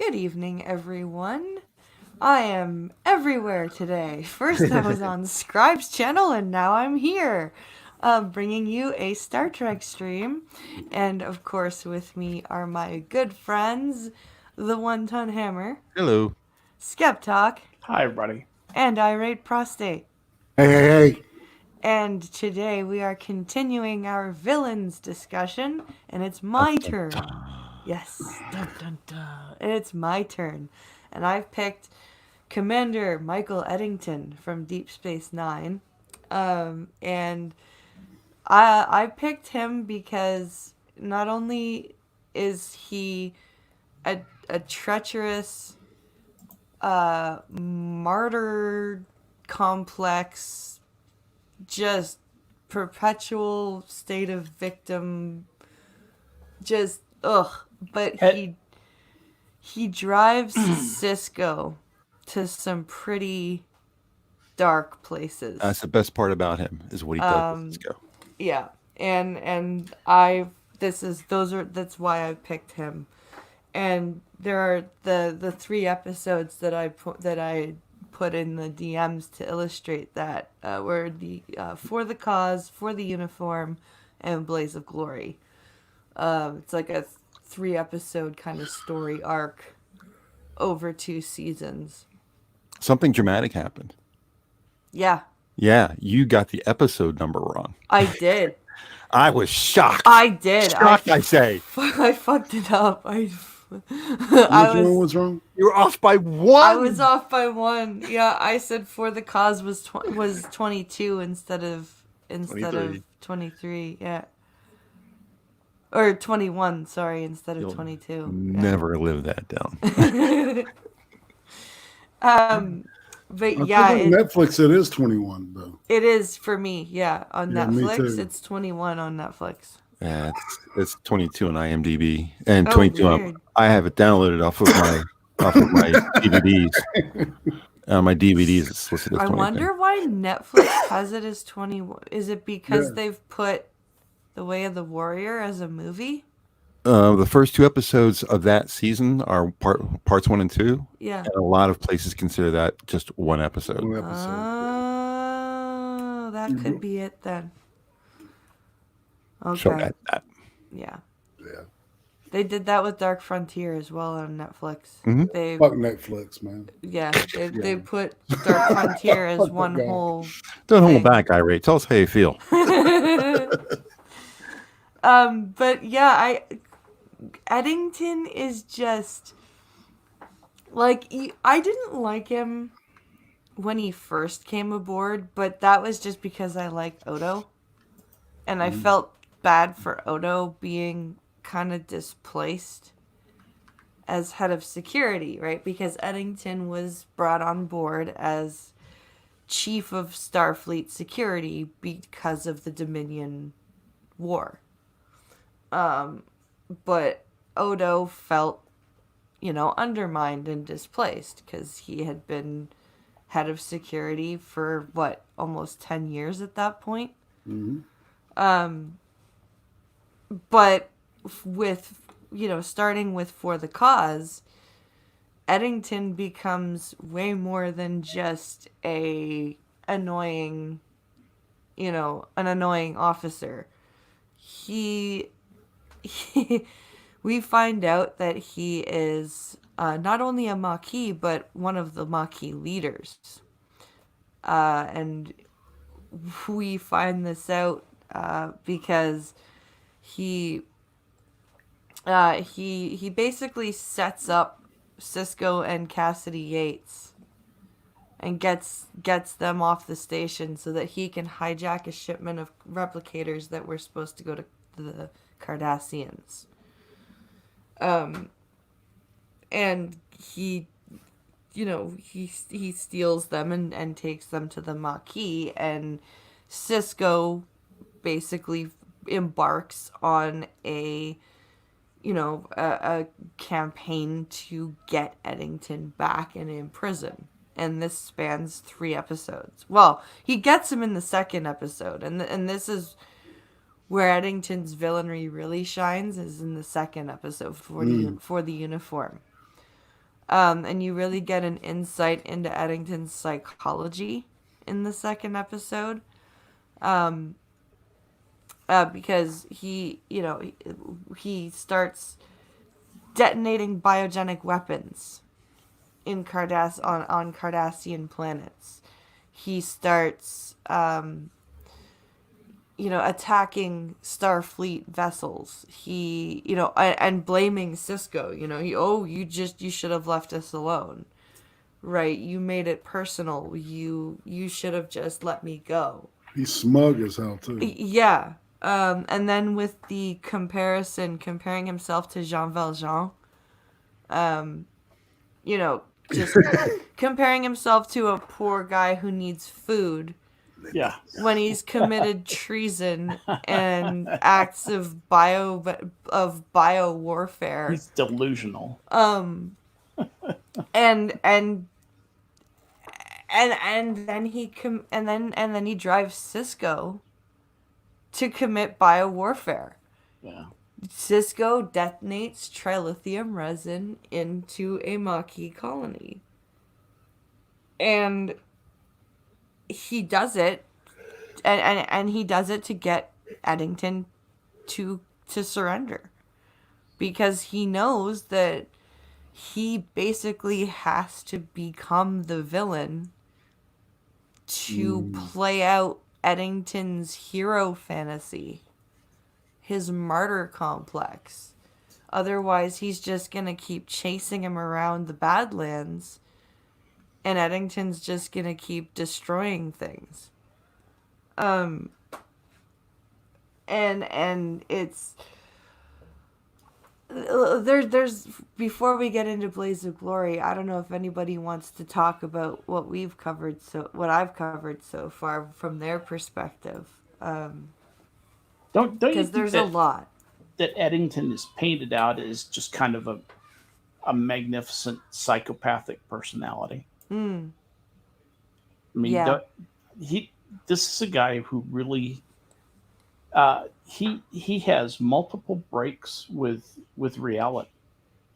Good evening, everyone. I am everywhere today. First, I was on Scribe's channel, and now I'm here, bringing you a Star Trek stream. And of course, with me are my good friends, the One Ton Hammer, Hello. Skeptalk, Hi, everybody. and Irate Prostate. Hey. And today we are continuing our villains discussion, and it's my turn. Yes, dun, dun, dun. And it's my turn. And I've picked Commander Michael Edington from Deep Space Nine. And I picked him because not only is he a treacherous, martyr complex, just perpetual state of victim, just but he drives Cisco to some pretty dark places. That's the best part about him is what he does with Cisco. Yeah, and that's why I picked him. And there are the 3 episodes that I put in the DMs to illustrate that were the For the Cause, For the Uniform, and Blaze of Glory. It's like a 3-episode kind of story arc over 2 seasons. Something dramatic happened. Yeah. Yeah, you got the episode number wrong. I did. I was shocked. I did. Shocked, I say. I fucked it up. Which one was wrong? You were off by 1. I was off by 1. Yeah, I said For the Cause was 22 instead of 23. Yeah. Or 21, sorry, instead of 22. Never live that down. But I yeah, think on Netflix it is 21 though. it is for me. Yeah, on Yeah, me Netflix, too. it's 21 on Netflix. Yeah, it's 22 on IMDb and Oh, 22 weird. on. I have it downloaded off of my DVDs. My DVDs it's listed as I 22. wonder why Netflix has it as 21. Is it because Yeah. they've put The Way of the Warrior as a movie? The first 2 episodes of that season are parts 1 and 2. Yeah. And a lot of places consider that just one episode. One episode. Oh, that could be it then. Okay. So that. Yeah. Yeah. They did that with Dark Frontier as well on Netflix. Mhm. They Fuck Netflix, man. they put Dark Frontier as Fuck one that guy. whole Don't thing. hold back, Irate. Tell us how you feel. But yeah, Edington is just like I didn't like him when he first came aboard, but that was just because I liked Odo, and I felt bad for Odo being kind of displaced as head of security, right? Because Edington was brought on board as chief of Starfleet security because of the Dominion War. But Odo felt, undermined and displaced because he had been head of security for almost 10 years at that point. But with, starting with For the Cause, Edington becomes way more than just an annoying officer. We find out that he is not only a Maquis, but one of the Maquis leaders. And we find this out because he basically sets up Cisco and Cassidy Yates and gets them off the station so that he can hijack a shipment of replicators that were supposed to go to the Cardassians. And he steals them and takes them to the Maquis, and Cisco basically embarks on a campaign to get Edington back and in prison. And this spans 3 episodes. Well, he gets him in the 2nd episode, and this is where Eddington's villainy really shines, is in the 2nd episode for the uniform. And you really get an insight into Eddington's psychology in the second episode. Because he starts detonating biogenic weapons in on Cardassian planets. He starts attacking Starfleet vessels. He, and blaming Cisco. You should have left us alone. Right? You made it personal. You should have just let me go. He's smug as hell too. Yeah. And then with the comparing himself to Jean Valjean, just comparing himself to a poor guy who needs food. Yeah. When he's committed treason and acts of bio warfare. He's delusional. And then he drives Cisco to commit bio warfare. Yeah. Cisco detonates trilithium resin into a Maquis colony. And he does it, and he does it to get Edington to surrender. Because he knows that he basically has to become the villain to play out Eddington's hero fantasy, his martyr complex. Otherwise, he's just going to keep chasing him around the Badlands, and Eddington's just going to keep destroying things. And it's... There's before we get into Blaze of Glory, I don't know if anybody wants to talk about what I've covered so far from their perspective. Don't you because think there's a lot that Eddington is painted out as just kind of a magnificent psychopathic personality? I mean, yeah. This is a guy who really he has multiple breaks with reality.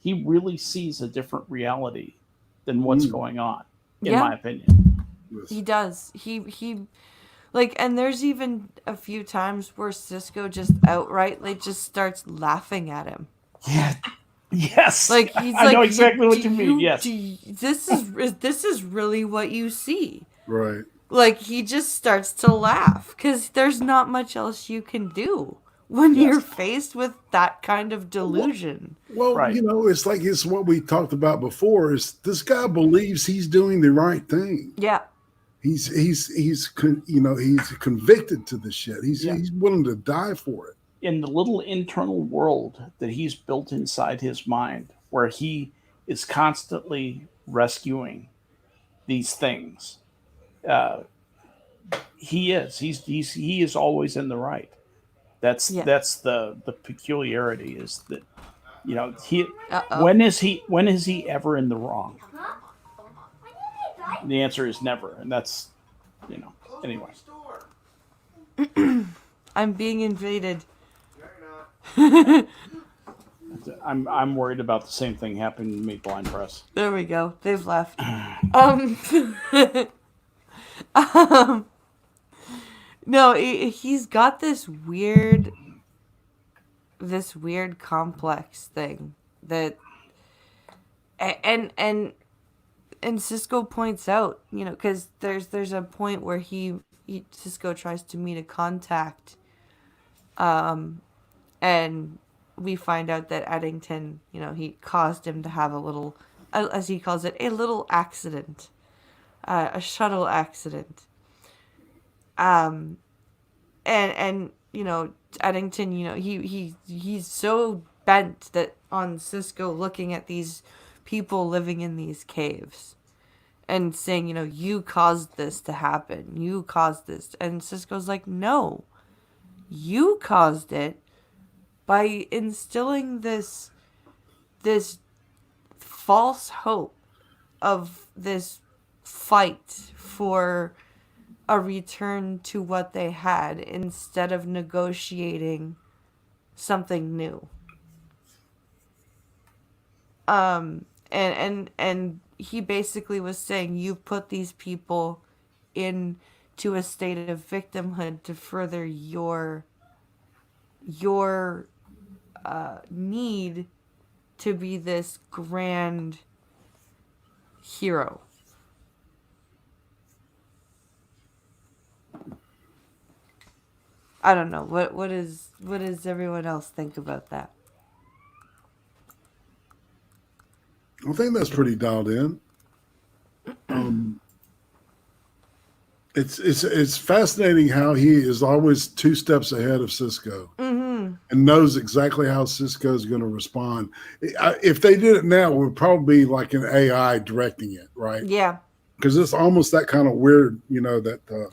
He really sees a different reality than what's going on, in my opinion. He does. He and there's even a few times where Cisco just outright just starts laughing at him. Yeah. Yes. He's I know exactly what you mean. Yes. This is really what you see. Right. He just starts to laugh because there's not much else you can do when you're faced with that kind of delusion. Well, right. It's what we talked about before. Is this guy believes he's doing the right thing? Yeah. He's convicted to the shit. He's willing to die for it. In the little internal world that he's built inside his mind, where he is constantly rescuing these things. He is always in the right. That's the peculiarity is that when is he ever in the wrong? The answer is never, and that's anyway. I'm being invaded. I'm worried about the same thing happening to me, Blind Press. There we go. They've left. No, he's got this weird complex thing that, and Cisco points out, because there's a point where Cisco tries to meet a contact, and we find out that Eddington, he caused him to have a little, as he calls it, a little accident, a shuttle accident. And Eddington, he's so bent that on Cisco looking at these people living in these caves and saying, you caused this to happen. You caused this. And Cisco's like, no, you caused it by instilling this false hope of this fight for a return to what they had instead of negotiating something new. and he basically was saying, you've put these people into a state of victimhood to further your need to be this grand hero. I don't know. What does everyone else think about that? I think that's pretty dialed in. It's fascinating how he is always 2 steps ahead of Cisco, and knows exactly how Cisco is going to respond. If they did it now, it would probably be like an AI directing it, right? Yeah. Because it's almost that kind of weird, that.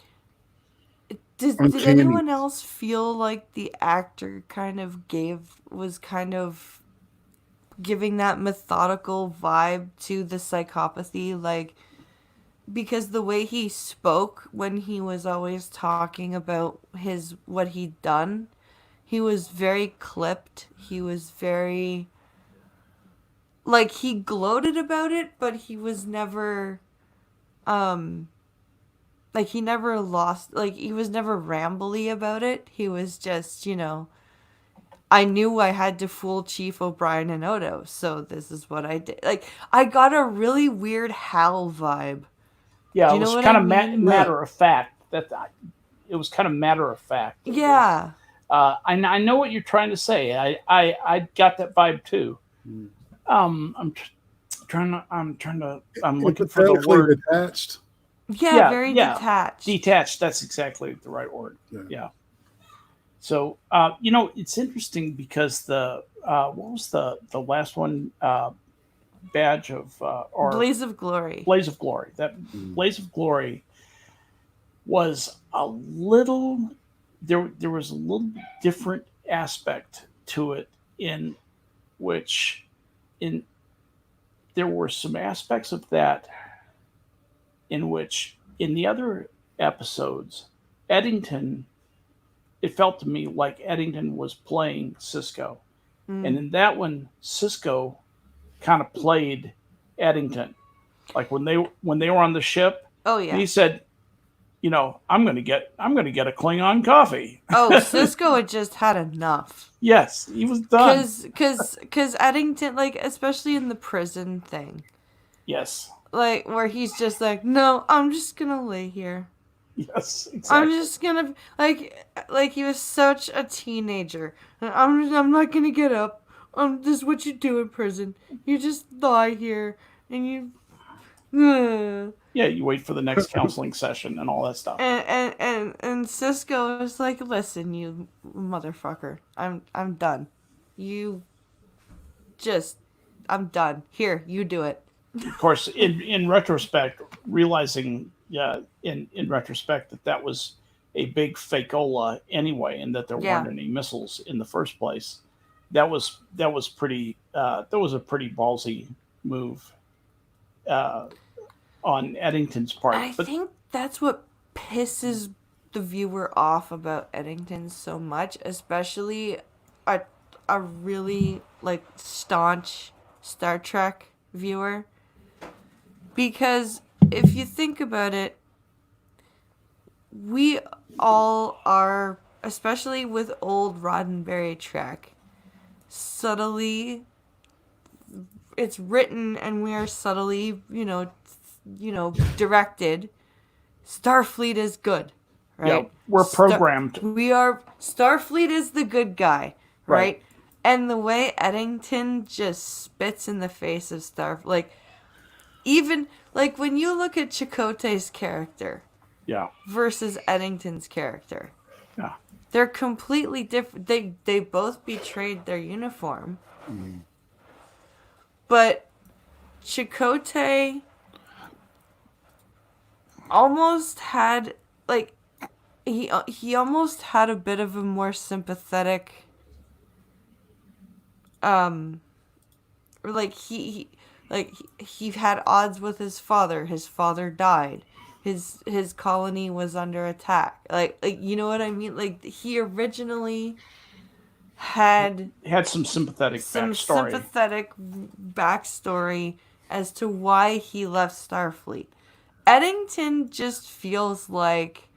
Did anyone else feel like the actor was kind of giving that methodical vibe to the psychopathy, like, because the way he spoke when he was always talking about what he'd done, he was very clipped. He was very, like, he gloated about it, but he was never like, he never lost, like, he was never rambly about it. He was just, I knew I had to fool Chief O'Brien and Odo, so this is what I did. Like, I got a really weird Hal vibe. Yeah, it was kind of matter of fact. It was kind of matter of fact. Yeah. I know what you're trying to say. I got that vibe too. I'm looking for the word. Detached. Yeah, very detached. Detached. That's exactly the right word. Yeah. So it's interesting because what was the last one? Badge of or Blaze of Glory. Blaze of Glory. That Blaze of Glory was a little. There was a little different aspect to it in which there were some aspects of that in which in the other episodes, Edington, it felt to me like Edington was playing Cisco. And in that one, Cisco kind of played Edington. Like when they were on the ship, he said, I'm gonna get a Klingon coffee. Oh, Cisco had just had enough. Yes, he was done. Because Edington, like, especially in the prison thing. Yes. Like, where he's just like, no, I'm just gonna lay here. Yes, exactly. I'm just gonna, like he was such a teenager. I'm not gonna get up. This is what you do in prison. You just lie here and you. Yeah, you wait for the next counseling session and all that stuff. And Cisco is like, listen, you motherfucker, I'm done. I'm done. Here, you do it. Of course, in retrospect, realizing, in retrospect that was a big fakeola anyway, and that there weren't any missiles in the first place. That was pretty. That was a pretty ballsy move on Eddington's part. I think that's what pisses the viewer off about Edington so much, especially a really like staunch Star Trek viewer. Because if you think about it, we all are, especially with old Roddenberry Trek, subtly, it's written and we are subtly, directed. Starfleet is good, right? Yeah, we're programmed. Starfleet is the good guy, right? And the way Edington just spits in the face of Starfleet, like, even, like, when you look at Chakotay's character versus Eddington's character, they're completely different. They both betrayed their uniform. Mm-hmm. But Chakotay almost had, like, he almost had a bit of a more sympathetic, like, he had odds with his father. His father died. His colony was under attack. Like, you know what I mean? Like, he originally had some sympathetic some backstory. sympathetic backstory as to why he left Starfleet. Edington just feels like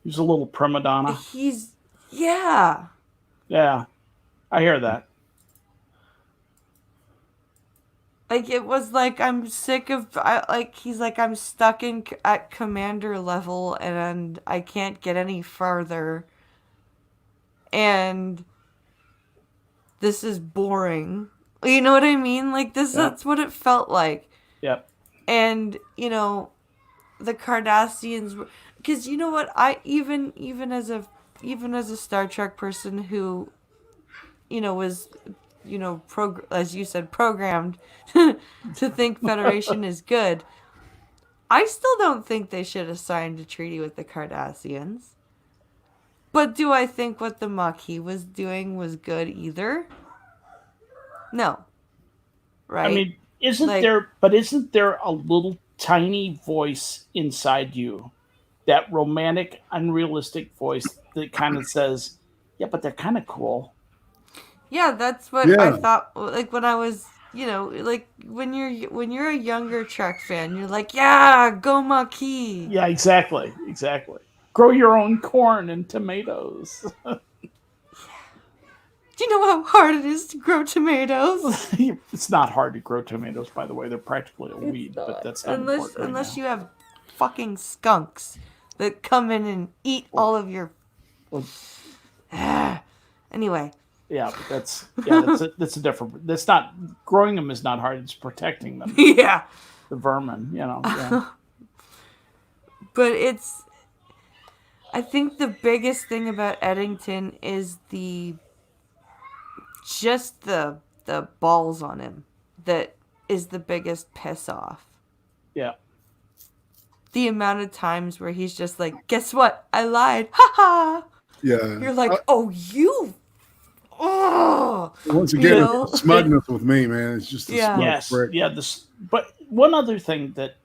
He's a little prima donna. yeah. Yeah, I hear that. Like, it was like, I'm sick of, he's like, I'm stuck at commander level and I can't get any further. And this is boring. You know what I mean? Like, that's what it felt like. Yep. And, the Cardassians, because you know what? I, even as a Star Trek person who, was, as you said, programmed to think Federation is good, I still don't think they should have signed a treaty with the Cardassians. But do I think what the Maquis was doing was good either? No. Right? I mean, isn't there a little tiny voice inside you, that romantic, unrealistic voice that kind of says, yeah, but they're kind of cool. Yeah, that's what I thought. Like, when I was, like, when you're a younger Trek fan, you're like, yeah, go Maquis. Yeah, exactly. Grow your own corn and tomatoes. Do you know how hard it is to grow tomatoes? It's not hard to grow tomatoes, by the way. They're practically a weed, but that's not important right unless now. you have fucking skunks that come in and eat all of your. Anyway. Yeah, but that's a different. That's not growing them is not hard. It's protecting them. Yeah. The vermin, Yeah. But I think the biggest thing about Edington is the balls on him that is the biggest piss off. Yeah. The amount of times where he's just like, guess what? I lied. Ha ha. Yeah. You're like, oh, you. Oh. Once again, smugness with me, man. It's just a smug prick. Yeah. But one other thing that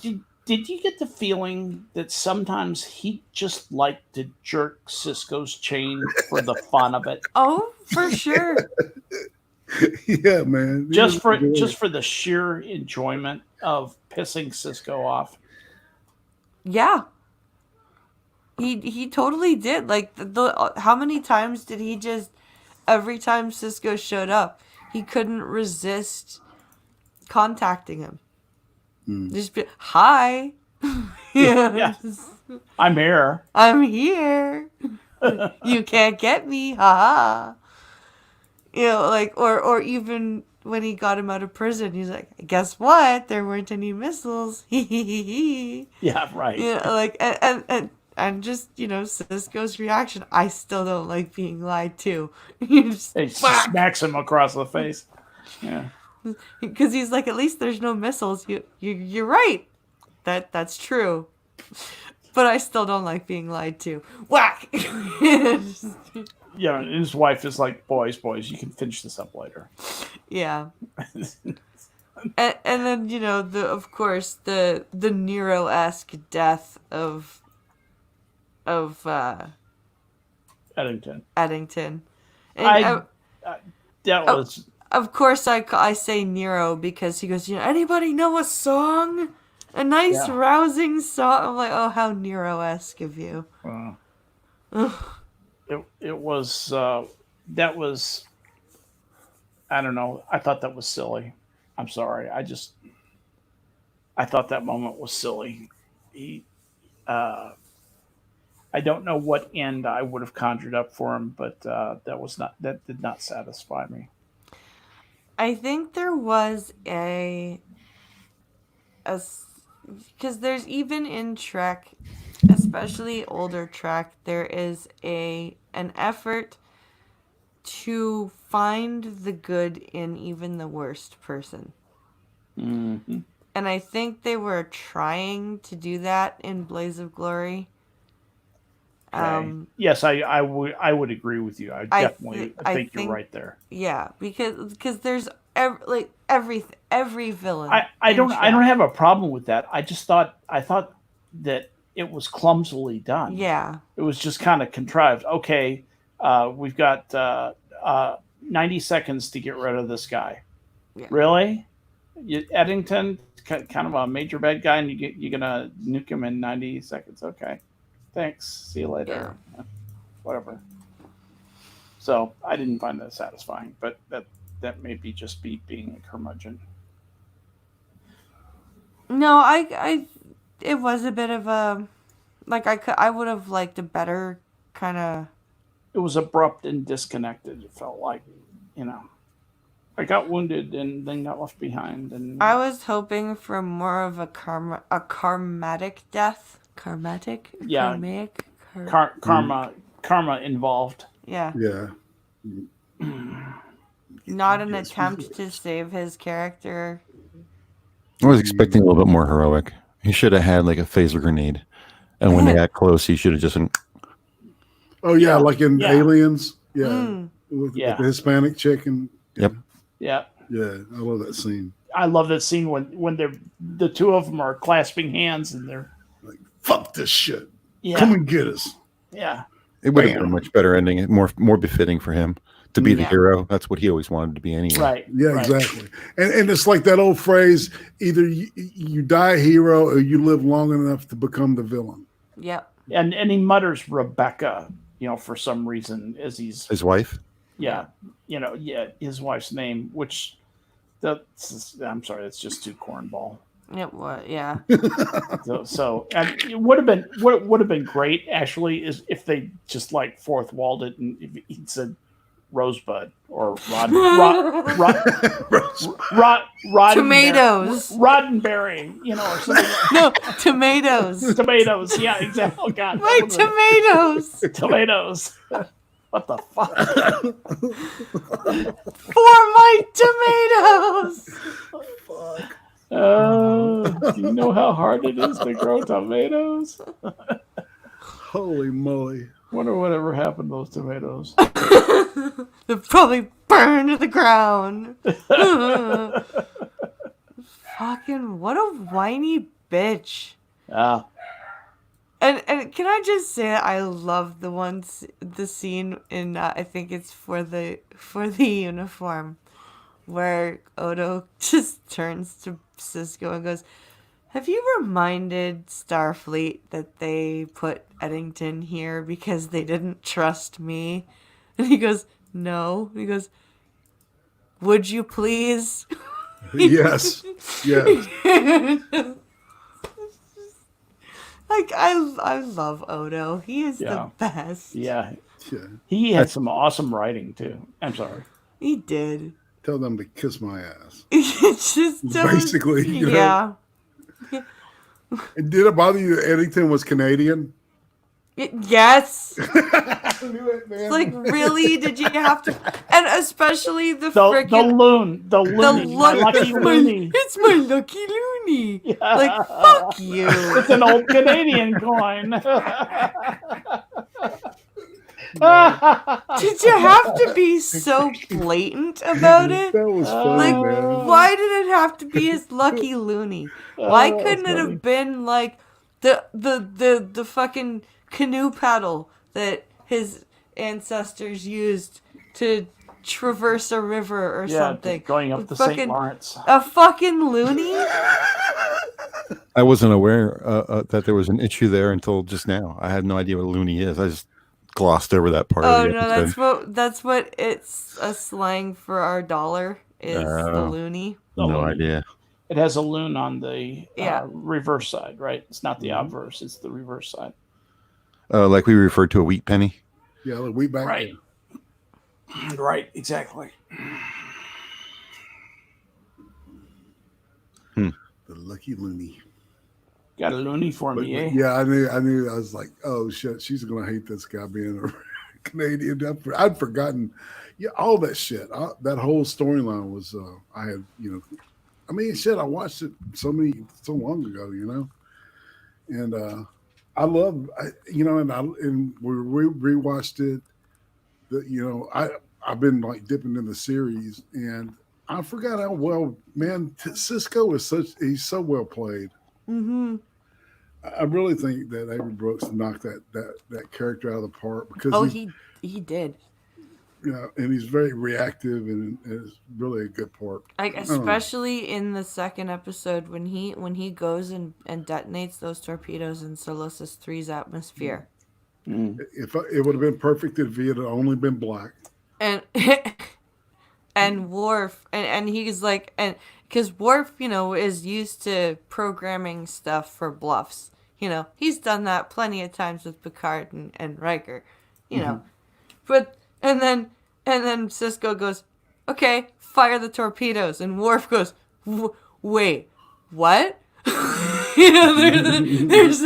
did you get the feeling that sometimes he just liked to jerk Sisko's chain for the fun of it? Oh, for sure. Yeah, man. Just for the sheer enjoyment of pissing Sisko off. Yeah. He totally did. Like, how many times did he just, every time Sisko showed up, he couldn't resist contacting him. Just be, hi. Yeah. I'm here. I'm here. You can't get me. Ha ha. Like, or even when he got him out of prison, he's like, guess what? There weren't any missiles. Yeah, right. Like, and just, Sisko's reaction, I still don't like being lied to. He smacks him across the face. Yeah. Because he's like, at least there's no missiles. You're right. That's true. But I still don't like being lied to. Whack! Yeah, and his wife is like, boys, you can finish this up later. Yeah. and then, of course, the Nero-esque death of Edington. And that was... Of course, I say Nero because he goes, anybody know a song? A nice, rousing song? I'm like, oh, how Nero-esque of you. It was... that was... I don't know. I thought that was silly. I'm sorry. I thought that moment was silly. I don't know what end I would have conjured up for him, but that did not satisfy me. I think there was because there's even in Trek, especially older Trek, there is an effort to find the good in even the worst person. Mm-hmm. And I think they were trying to do that in Blaze of Glory. Yes, I would agree with you. I definitely think you're right there. Yeah, because there's every villain. I don't have a problem with that. I thought that it was clumsily done. Yeah. It was just kind of contrived. Okay, we've got 90 seconds to get rid of this guy. Yeah. Really? Edington, kind of a major bad guy, and you're gonna nuke him in 90 seconds. Okay, thanks. See you later. Yeah. Whatever. So I didn't find that satisfying, but that may be just being a curmudgeon. No, it was a bit of a, like, I would have liked a better kind of. It was abrupt and disconnected. It felt like, I got wounded and then got left behind. And I was hoping for more of a karmatic death. Karmatic? Yeah. Karmic? Karma involved. Yeah. Yeah. Not an attempt to save his character. I was expecting a little bit more heroic. He should have had like a phaser grenade, and when they got close, he should have just. Oh yeah, like in Yeah. Aliens. Yeah. With Yeah. the Hispanic chick and Yep. Yeah. yeah, I love that scene. I love that scene when the two of them are clasping hands and they're Fuck this shit. yeah Come and get us. yeah It would have been a much better ending, more befitting for him to be the Yeah. hero. That's what he always wanted to be anyway. right Yeah, right. exactly. And it's like that old phrase: either you die a hero or you live long enough to become the villain. Yep. And he mutters Rebecca, for some reason as he's His wife. his wife's name, which I'm sorry, that's just too cornball. It was, yeah. So and it would have been great actually is if they just like fourth walled it and if he'd said Rosebud or Tomatoes. Roddenberry, or something. No, tomatoes. Tomatoes, yeah, exactly. Oh God, My tomatoes. tomatoes. What the fuck? For my tomatoes. Fuck. Do you know how hard it is to grow tomatoes? Holy moly. Wonder whatever happened to those tomatoes. They'll probably burn to the ground. Fucking what a whiny bitch. Ah, And can I just say I love the scene in I think it's for the uniform where Odo just turns to Cisco and goes, "Have you reminded Starfleet that they put Edington here because they didn't trust me?" And he goes, "No." He goes, "Would you please?" Yes. Yes. Like I love Odo. He is Yeah. the best. yeah. Yeah. He had some awesome writing too. I'm sorry. He did. Tell them to kiss my ass. It's just Basically, yeah. And did it bother you that Eddington was Canadian? Yes. I knew it, man. It's like, really? Did you have to? And especially the The freaking loon, the loony, my lucky loony. It's my lucky loony. Yeah. Like, fuck you. It's an old Canadian coin. Did you have to be so blatant about it? That was funny, Like, man. why did it have to be his lucky loony? Why Oh, couldn't it funny. have been like the fucking canoe paddle that his ancestors used to traverse a river or something? going up the Fucking- St. Lawrence. A fucking loony? I wasn't aware that there was an issue there until just now. I had no idea what a loony is. I just glossed over that part Oh of the no, episode. that's what it's a slang for our dollar is the Oh. loony. The No loony. idea. It has a loon on the Yeah. reverse side, right? It's not the obverse; it's the reverse side. Like we referred to a wheat penny. Yeah, look, we back Right. Right. Exactly. there. The lucky loony. Got a loony for But, me, eh? yeah, I knew. I was like, oh shit, she's gonna hate this guy being a Canadian. I'd forgotten. Yeah, all that shit. That whole storyline was. I had, I mean, shit. I watched it so long ago, and I love, and we rewatched it. I've been like dipping in the series, and I forgot how well, man, Cisco is he's so well played. Mm-hmm. I really think that Avery Brooks knocked that character out of the park because Oh, he's he did. and he's very reactive and is really a good part. Like, I don't know. especially in the second episode when he goes and detonates those torpedoes in Solosis 3's atmosphere. If it would have been perfect if he had only been black. And and Worf and he's like, and because Worf, is used to programming stuff for bluffs. He's done that plenty of times with Picard and Riker. But and then Cisco goes, okay, fire the torpedoes, and Worf goes, wait, what? There's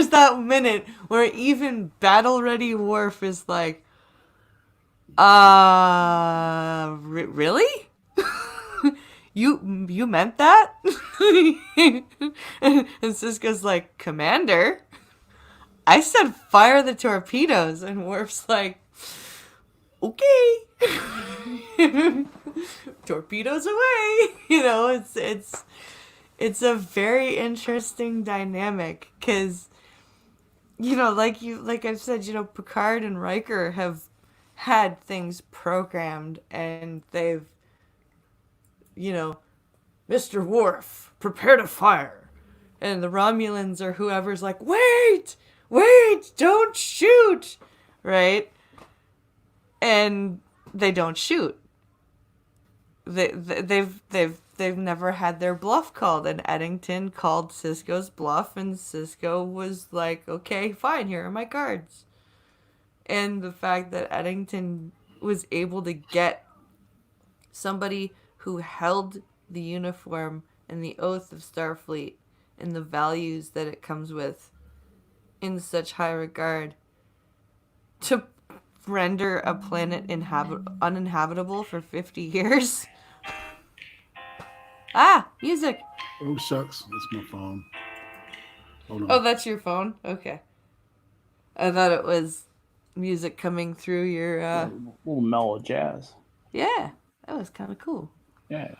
that minute where even battle ready Worf is like, really? You meant that? and Cisco's like, Commander, I said fire the torpedoes, and Worf's like, okay. Torpedoes away. It's a very interesting dynamic because like I've said, Picard and Riker have had things programmed, and they've Mr. Worf, prepare to fire, and the Romulans or whoever's like, wait, don't shoot, right? And they don't shoot. They've never had their bluff called, and Edington called Cisco's bluff, and Cisco was like, okay, fine, here are my cards. And the fact that Edington was able to get somebody who held the uniform and the oath of Starfleet and the values that it comes with in such high regard to render a planet uninhabitable for 50 years. Music. Oh, shucks. That's my phone. Hold on. Oh, that's your phone? Okay. I thought it was music coming through your... A little mellow jazz. Yeah, that was kind of cool. Yeah.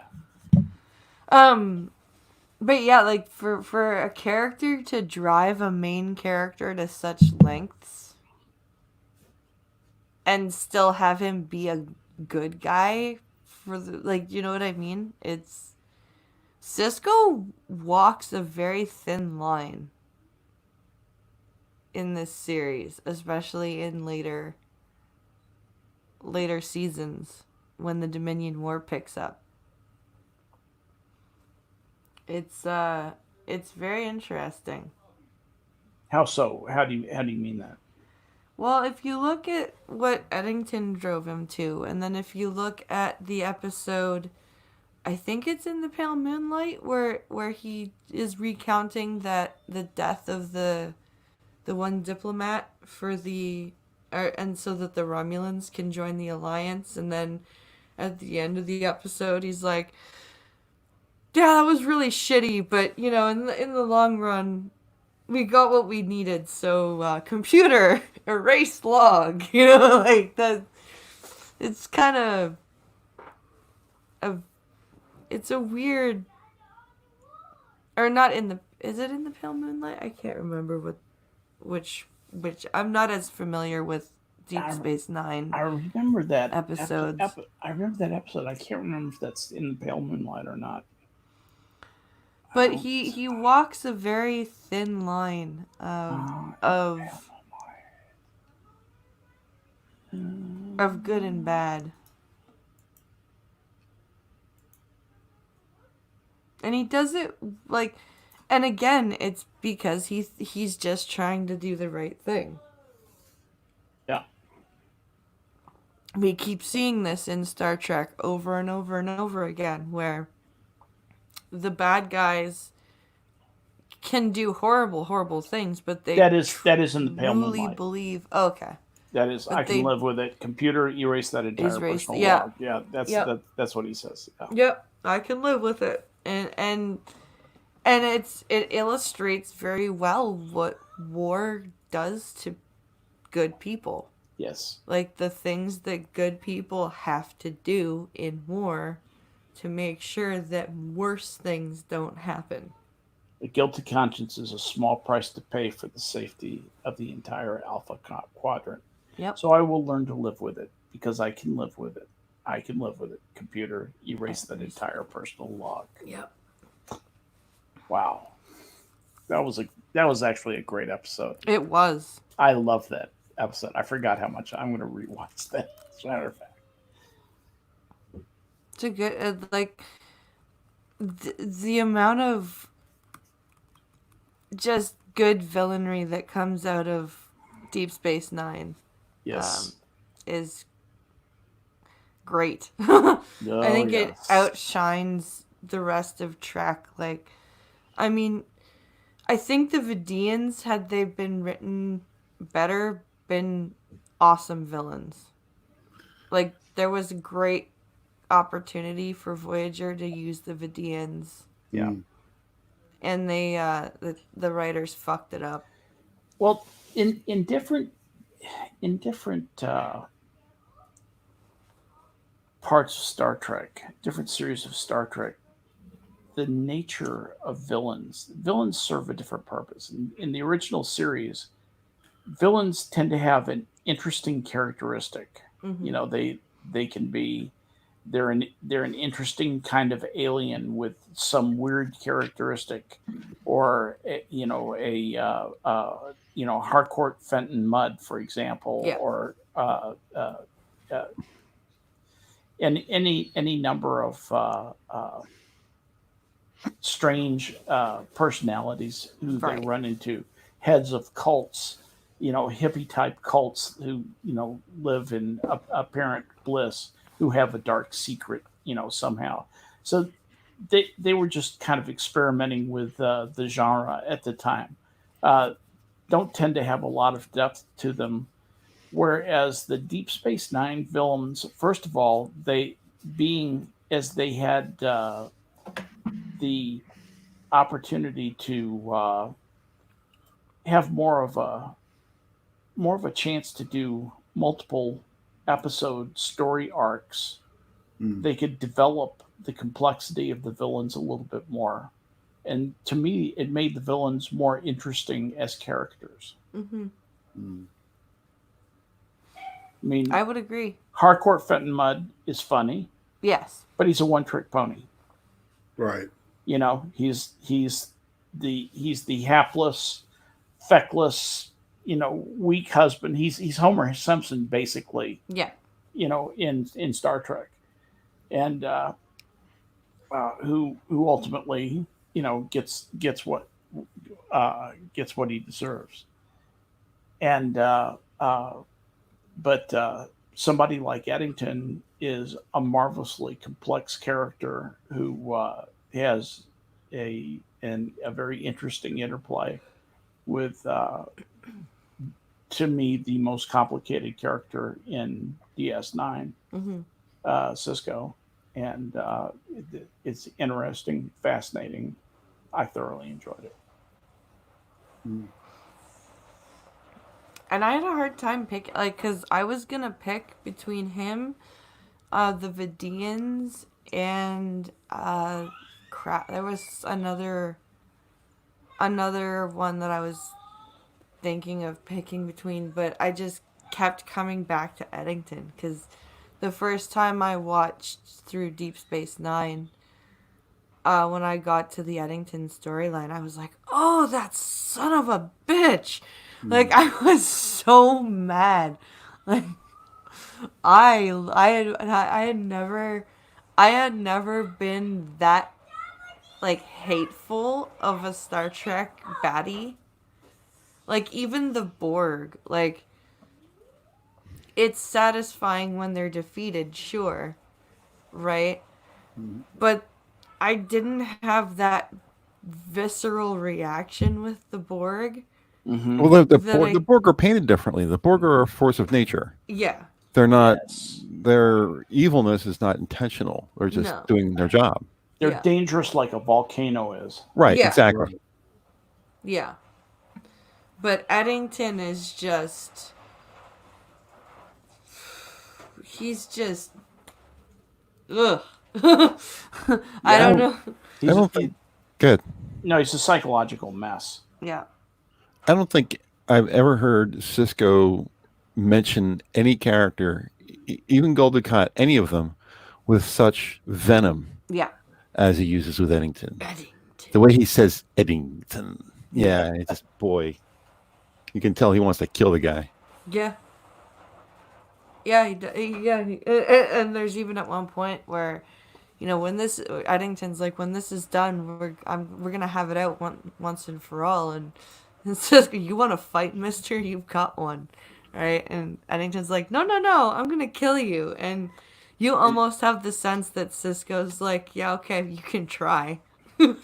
But yeah, like, for a character to drive a main character to such lengths and still have him be a good guy for you know what I mean? Cisco walks a very thin line in this series, especially in later seasons when the Dominion War picks up. It's very interesting. How so? How do you mean that? Well, if you look at what Edington drove him to, and then if you look at the episode, I think it's in the Pale Moonlight, where he is recounting that the death of the one diplomat and so that the Romulans can join the Alliance, and then at the end of the episode, he's like, yeah, that was really shitty, but in the long run, we got what we needed. So computer, erase log. Like that. It's kind of it's a weird, or not in the. Is it in the Pale Moonlight? I can't remember which. I'm not as familiar with Deep Space Nine. I remember that episodes. I remember that episode. I can't remember if that's in the Pale Moonlight or not. But he walks a very thin line of good and bad. And he does it and again, it's because he's just trying to do the right thing. Yeah. We keep seeing this in Star Trek over and over and over again, where the bad guys can do horrible, horrible things, but they that is in the Pale Moonlight. Believe. Okay. That is, but I can live with it. Computer, erase that entire personal log. Yeah, that's what he says. Yeah. Yep, I can live with it, and it illustrates very well what war does to good people. Yes. Like the things that good people have to do in war to make sure that worse things don't happen. A guilty conscience is a small price to pay for the safety of the entire Alpha Quadrant. Yep. So I will learn to live with it because I can live with it. I can live with it. Computer, erase that entire personal log. Yep. Wow. That was actually a great episode. It was. I love that episode. I forgot how much I'm going to rewatch that. As a matter of fact, It's a good the amount of just good villainry that comes out of Deep Space Nine. yes, Is great. I think yes. it outshines the rest of Trek. Like, I mean, I think the Vidians, had they been written better, been awesome villains. Like, there was a great opportunity for Voyager to use the Vidians, Yeah. and they the writers fucked it up. Well, in different parts of Star Trek, different series of Star Trek, the nature of villains serve a different purpose. In the original series, villains tend to have an interesting characteristic. Mm-hmm. You know, they can be they're an interesting kind of alien with some weird characteristic, or Harcourt Fenton Mudd, for example, Yeah. or any number of strange personalities who Right. they run into, heads of cults, hippie type cults who live in apparent bliss, who have a dark secret, somehow. So they were just kind of experimenting with the genre at the time. Don't tend to have a lot of depth to them, whereas the Deep Space Nine villains, first of all, they had the opportunity to have more of a chance to do multiple episode story arcs. They could develop the complexity of the villains a little bit more, and to me, it made the villains more interesting as characters. Mm-hmm. I mean, I would agree. Harcourt Fenton Mudd is funny, Yes. but he's a one-trick pony. Right. He's the hapless, feckless, weak husband. He's Homer Simpson, basically. Yeah. In Star Trek, and who ultimately gets what he deserves, and but somebody like Edington is a marvelously complex character who has a very interesting interplay with, to me, the most complicated character in DS9, Cisco, and it's interesting, fascinating. I thoroughly enjoyed it. And I had a hard time picking, because I was gonna pick between him, the Vidians, and there was another one that I was thinking of picking between, but I just kept coming back to Edington, because the first time I watched through Deep Space Nine, when I got to the Edington storyline, I was like, oh, that son of a bitch. Like, I was so mad. Like, I had never been that, like, hateful of a Star Trek baddie. Like, even the Borg, like, it's satisfying when they're defeated, sure, right? But I didn't have that visceral reaction with the Borg. Mm-hmm. Well, the Borg are painted differently. The Borg are a force of nature. Yeah. They're not. Yes. Their evilness is not intentional. They're just doing their job. They're dangerous like a volcano is. Right. Yeah. Exactly. Yeah. But Edington is just... He's just... Ugh. I don't know. I don't think... Good. No, he's a psychological mess. Yeah. I don't think I've ever heard Cisco mention any character, even Golden Cot, any of them, with such venom Yeah. as he uses with Eddington. Eddington. The way he says Eddington. Yeah, it's just, boy, you can tell he wants to kill the guy. Yeah. Yeah, and there's even at one point where, when this Eddington's like, when this is done, we're gonna have it out once and for all, and Cisco, you want to fight, Mister? You've got one, right? And Eddington's like, no, I'm gonna kill you, and you almost have the sense that Cisco's like, yeah, okay, you can try. The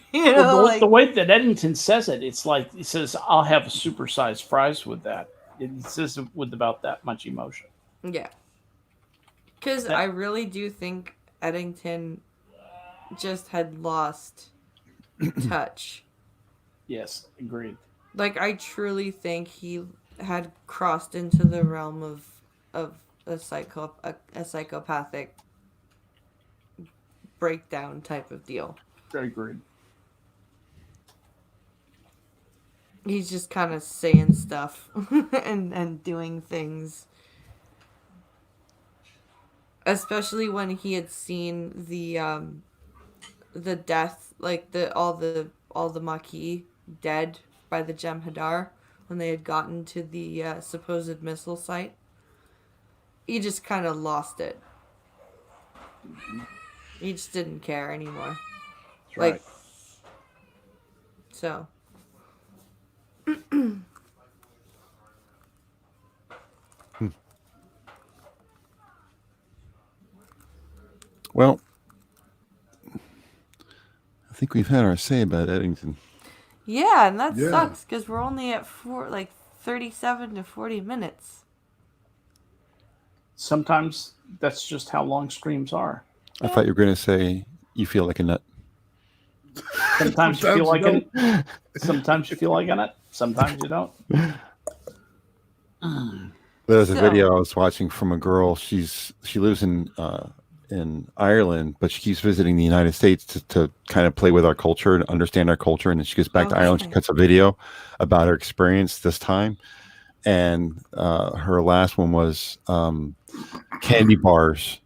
way that Edington says it, it's like he says, "I'll have a supersized fries with that." It says it with about that much emotion. Yeah. Because I really do think Edington just had lost touch. Yes, agreed. Like, I truly think he had crossed into the realm of a psychopathic breakdown type of deal. Agreed. He's just kind of saying stuff and doing things. Especially when he had seen the death, like all the Maquis dead by the Cmdr when they had gotten to the supposed missile site. He just kind of lost it. He just didn't care anymore. That's right. So. Well, I think we've had our say about Eddington. Yeah, and that sucks because we're only at 37 to 40 minutes. Sometimes that's just how long streams are. I thought you were going to say you feel like a nut. Sometimes you feel like a nut. Sometimes you feel like a nut. Sometimes you don't. There's a video I was watching from a girl. She lives in Ireland, but she keeps visiting the United States to kind of play with our culture and understand our culture. And then she gets back to Ireland. She cuts a video about her experience this time. And her last one was candy bars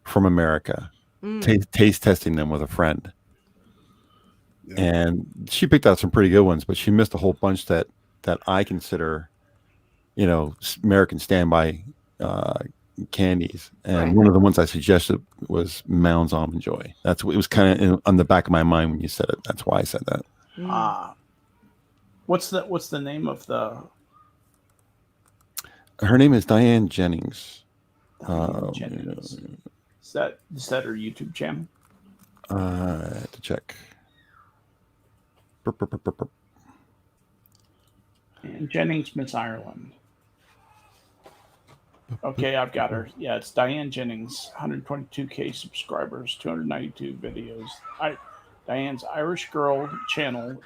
from America, taste testing them with a friend. Yeah. And she picked out some pretty good ones, but she missed a whole bunch that I consider, American standby candies. And one of the ones I suggested was Mounds Almond Joy. It was kind of on the back of my mind when you said it. That's why I said that. What's the name of the? Her name is Diane Jennings. Jennings. Is that her YouTube channel? I have to check. And Jennings, Miss Ireland. Okay, I've got her. Yeah, it's Diane Jennings, 122K subscribers, 292 videos. Diane's Irish Girl channel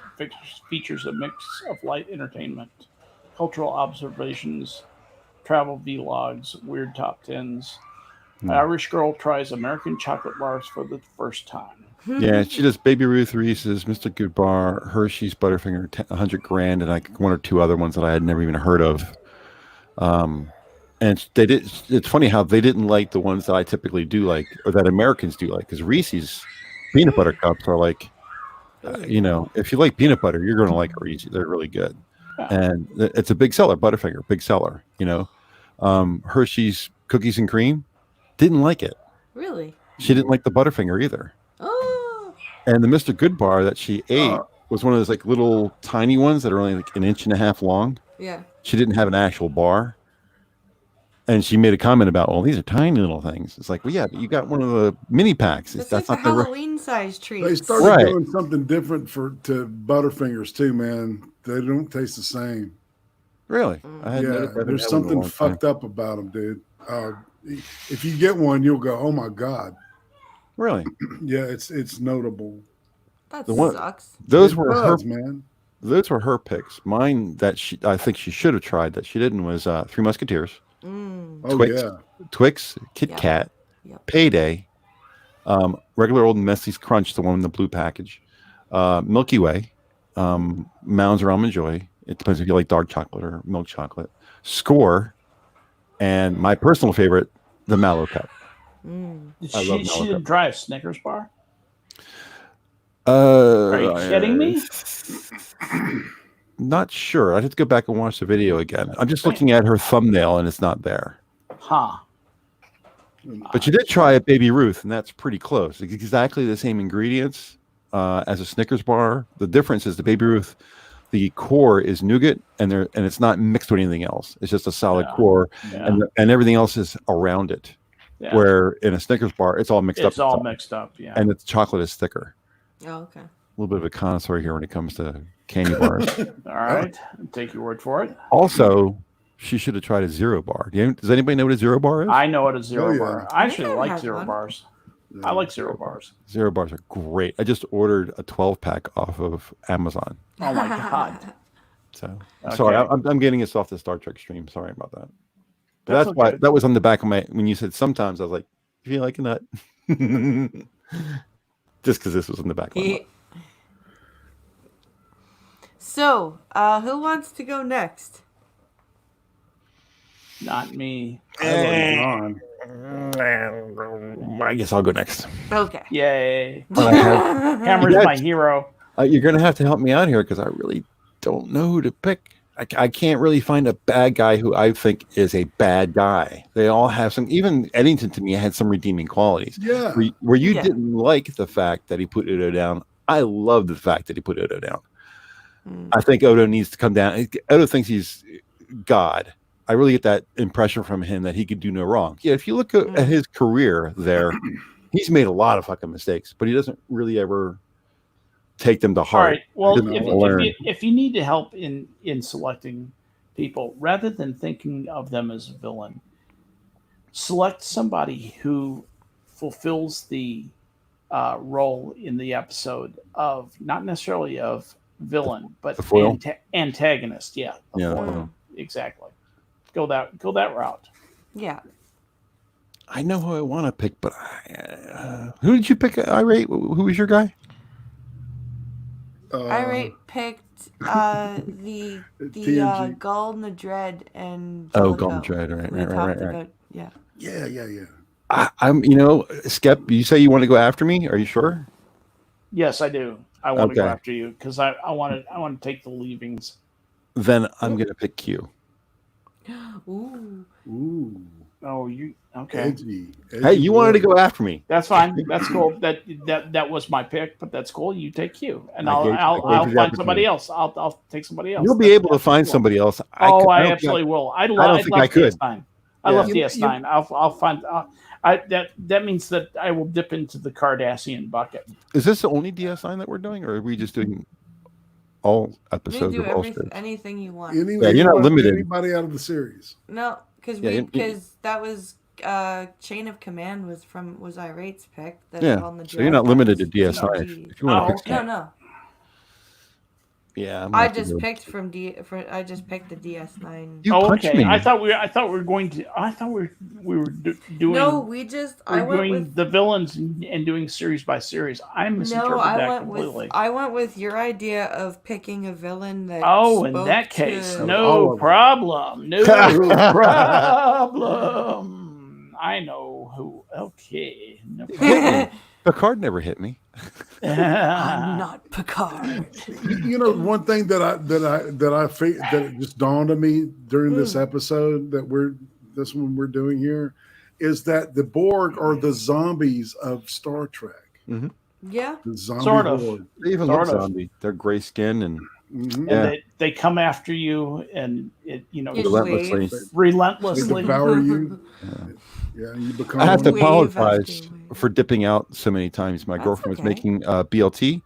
features a mix of light entertainment, cultural observations, travel vlogs, weird top 10s. Irish Girl tries American chocolate bars for the first time. Yeah, she does Baby Ruth Reese's, Mr. Goodbar, Hershey's Butterfinger, 100 grand, and like one or two other ones that I had never even heard of. And they did. It's funny how they didn't like the ones that I typically do like, or that Americans do like, because Reese's peanut butter cups are like, if you like peanut butter, you're going to like Reese's. They're really good, and it's a big seller. Butterfinger, big seller. Hershey's Cookies and Cream, didn't like it. Really? She didn't like the Butterfinger either. Oh. And the Mr. Goodbar that she ate was one of those like little tiny ones that are only like 1.5 inches long. Yeah. She didn't have an actual bar. And she made a comment about, well, these are tiny little things. It's like, well, yeah, but you got one of the mini packs. That's like not the Halloween size treat. They started doing something different to Butterfingers too, man. They don't taste the same. Really? There's something fucked up about them, dude. If you get one, you'll go, oh my god. Really? Yeah, it's notable. That sucks. Those were her, man. Those were her picks. Mine that I think she should have tried that she didn't was Three Musketeers. Twix, Kit Kat, Payday, regular old Nestle's Crunch, the one in the blue package, Milky Way, Mounds or Almond Joy. It depends if you like dark chocolate or milk chocolate. Score, and my personal favorite, the Mallow Cup. She didn't try a Snickers bar? Are you kidding me? Not sure. I'd have to go back and watch the video again. I'm just looking at her thumbnail and it's not there. Huh. But you did try a Baby Ruth, and that's pretty close. It's exactly the same ingredients as a Snickers bar. The difference is the Baby Ruth, the core is nougat, and it's not mixed with anything else. It's just a solid core, and everything else is around it. Yeah. Where in a Snickers bar, it's all mixed up. It's all mixed up, yeah. And the chocolate is thicker. Oh, okay. A little bit of a connoisseur here when it comes to candy bars. All right. I'll take your word for it. Also, she should have tried a zero bar. Does anybody know what a zero bar is? I know what a zero bar. I actually like zero bars. Yeah. I like zero bars. Zero bars are great. I just ordered a 12-pack off of Amazon. Oh my god! So sorry, I'm getting us off the Star Trek stream. Sorry about that. But that's why that was on the back of my. When you said sometimes, I was like, "You feel like a nut?" Just because this was in the back of my mind. So, who wants to go next? Not me. I guess I'll go next. Okay. Yay. Hammer's my hero. You're going to have to help me out here because I really don't know who to pick. I can't really find a bad guy who I think is a bad guy. They all have some, even Edington to me had some redeeming qualities. Yeah. Where you didn't like the fact that he put Udo down. I love the fact that he put Udo down. I think Odo needs to come down. Odo thinks he's God. I really get that impression from him that he could do no wrong. Yeah, if you look at his career there, he's made a lot of fucking mistakes, but he doesn't really ever take them to heart. All right. Well, if you need to help in selecting people, rather than thinking of them as a villain, select somebody who fulfills the role in the episode of not necessarily of villain, but antagonist. Yeah. Exactly. Go that route. Yeah. I know who I want to pick, but who did you pick? Irate? Who was your guy? Irate picked the Gul Nadred and Gul Nadred, right. Yeah. I'm Skep, you say you want to go after me? Are you sure? Yes, I do. I want to go after you because I want to take the leavings. Then I'm going to pick Q. Ooh. Oh, you okay? Edgy hey, you wanted to go after me. That's fine. That's cool. That was my pick, but that's cool. You take Q, and I'll find somebody else. I'll take somebody else. You'll be able to find somebody else. I absolutely will. I don't think I could. I love DS9. I'll find. That means that I will dip into the Cardassian bucket. Is this the only DS9 that we're doing, or are we just doing all episodes of all shows? Anything you want. You're not limited. Anybody out of the series? No, because that was Chain of Command was Irate's pick. So you're not limited to DS9. If you want to pick no. Yeah, I just picked I just picked the DS9. Okay. Me. I thought we were going to. I thought we were doing. No, we just. I went doing with the villains and doing series by series. I misinterpreted that completely. I went with your idea of picking a villain that. Oh, in that case, no problem. No problem. I know who. Okay. No problem. Picard never hit me. I'm not Picard. One thing that it just dawned on me during this episode that we're doing here is that the Borg are the zombies of Star Trek. Mm-hmm. Yeah, the zombie sort of. Borg. They even look zombie. They're gray skin and they come after you and relentlessly they devour you. You become. I have to apologize for dipping out so many times. My girlfriend was making BLT,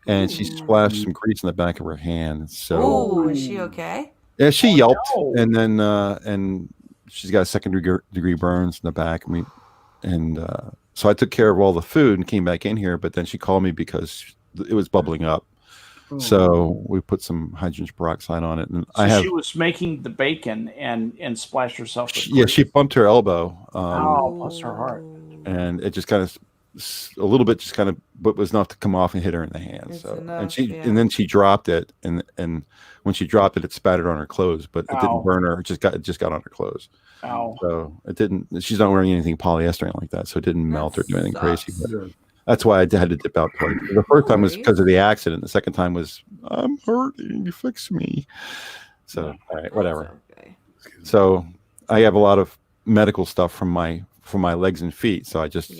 and she splashed some grease in the back of her hand. So, is she okay? Yeah, she yelped, and then and she's got a second-degree burns in the back. So I took care of all the food and came back in here. But then she called me because it was bubbling up. So we put some hydrogen peroxide on it, and she was making the bacon and splashed herself with she bumped her elbow. Bless her heart. And it just kind of a little bit, just kind of, but was enough to come off and hit her in the hand. It's So enough, and then she dropped it, and when she dropped it, it spattered on her clothes, but it didn't burn her. It just got on her clothes. Ow. So it didn't. She's not wearing anything polyester or anything like that, so it didn't melt or do anything crazy. But that's why I had to dip out twice. The first time was because of the accident. The second time was, I'm hurting. You fix me. So all right, whatever. Okay. So I have a lot of medical stuff from my legs and feet. So I just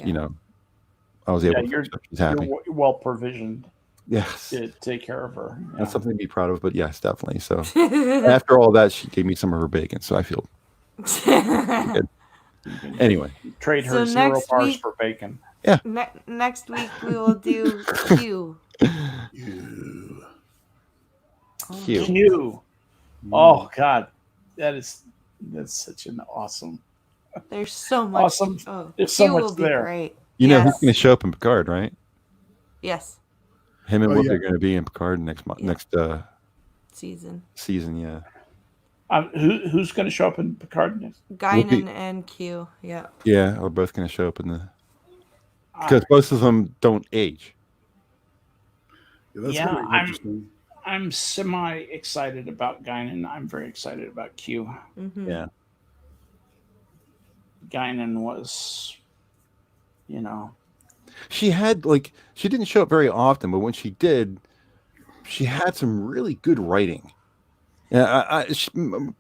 I was able to. She's happy. You're well provisioned. Yes. To take care of her. That's something to be proud of. But yes, definitely. So after all that, she gave me some of her bacon. So I feel good. Anyway, trade her 0 bars for bacon. Yeah. Next week we will do Q. Q. Oh God, that's such an awesome. There's so much. Awesome. Oh, There's so Q much will be there. Great. You know who's going to show up in Picard, right? Yes. Him and Whoopi are going to be in Picard next season. Yeah. Who's going to show up in Picard next? Guinan and Q. Yeah. Yeah, we're both going to show up in the because both of them don't age. I'm semi excited about Guinan. I'm very excited about Q. Mm-hmm. Yeah. Guinan was, she had she didn't show up very often, but when she did, she had some really good writing. Yeah,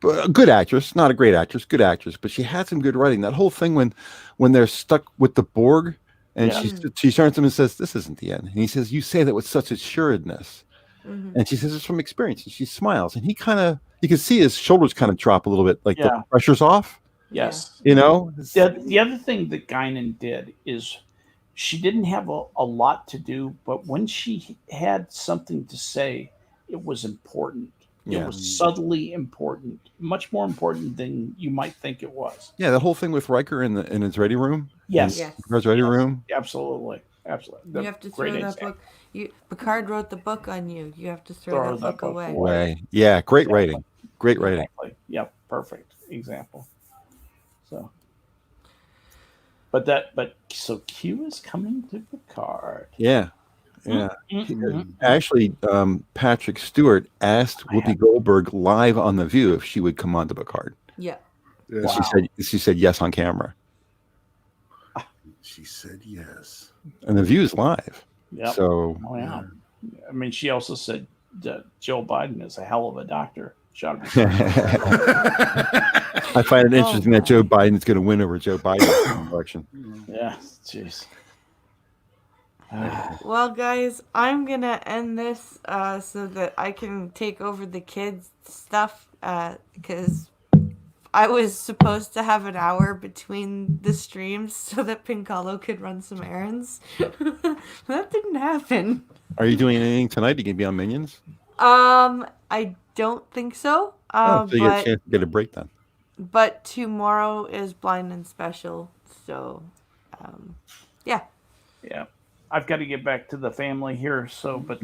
a good actress, not a great actress, good actress, but she had some good writing. That whole thing when they're stuck with the Borg, and she turns to him and says, "This isn't the end." And he says, "You say that with such assuredness." Mm-hmm. And she says, "It's from experience." And she smiles, and you can see his shoulders kind of drop a little bit, like the pressure's off. Yes. The other thing that Guinan did is she didn't have a lot to do, but when she had something to say, it was important. It was subtly important, much more important than you might think it was. Yeah, the whole thing with Riker in his ready room. Yes. Picard's ready room. Absolutely. You have to throw that book. Picard wrote the book on you. You have to throw that book away. Yeah, great writing. Great writing. Yep, perfect example. So, so Q is coming to Picard. Yeah. Yeah. Mm-hmm. Actually, Patrick Stewart asked Whoopi Goldberg live on The View if she would come on to Picard. Yeah. Wow. She said yes on camera. She said yes. And The View is live. Yeah. So. Oh, yeah. I mean, she also said that Joe Biden is a hell of a doctor. I find it interesting that Joe Biden is going to win over Joe Biden in the election. Yeah. Jeez. Well, guys, I'm going to end this so that I can take over the kids' stuff because I was supposed to have an hour between the streams so that Pincalo could run some errands. That didn't happen. Are you doing anything tonight? You can be on Minions? I don't think so. So you get a chance to get a break then. But tomorrow is Blind and Special, so yeah. Yeah. I've got to get back to the family here, but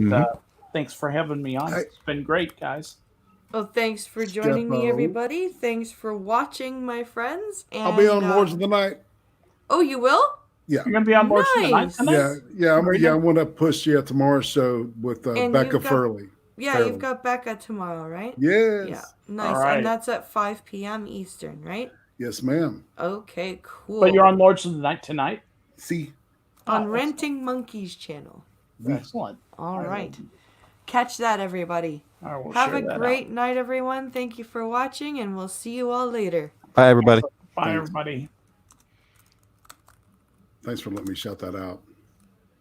thanks for having me on. It's been great, guys. Well, thanks for joining me, everybody. Thanks for watching, my friends. And, I'll be on Lords of the Night. Oh, you will? Yeah. You're going to be on Lords of the Night tonight? Yeah. I'm going to push tomorrow's show with Becca Furley. Yeah, Fairly. You've got Becca tomorrow, right? Yes. Yeah, nice. Right. And that's at 5 p.m. Eastern, right? Yes, ma'am. Okay, cool. But you're on Lords of the Night tonight? See. On Renting Monkeys channel. Excellent. All right. Catch that, everybody. We'll Have a great night, everyone. Thank you for watching, and we'll see you all later. Bye, everybody. Bye, everybody. Thanks for letting me shout that out.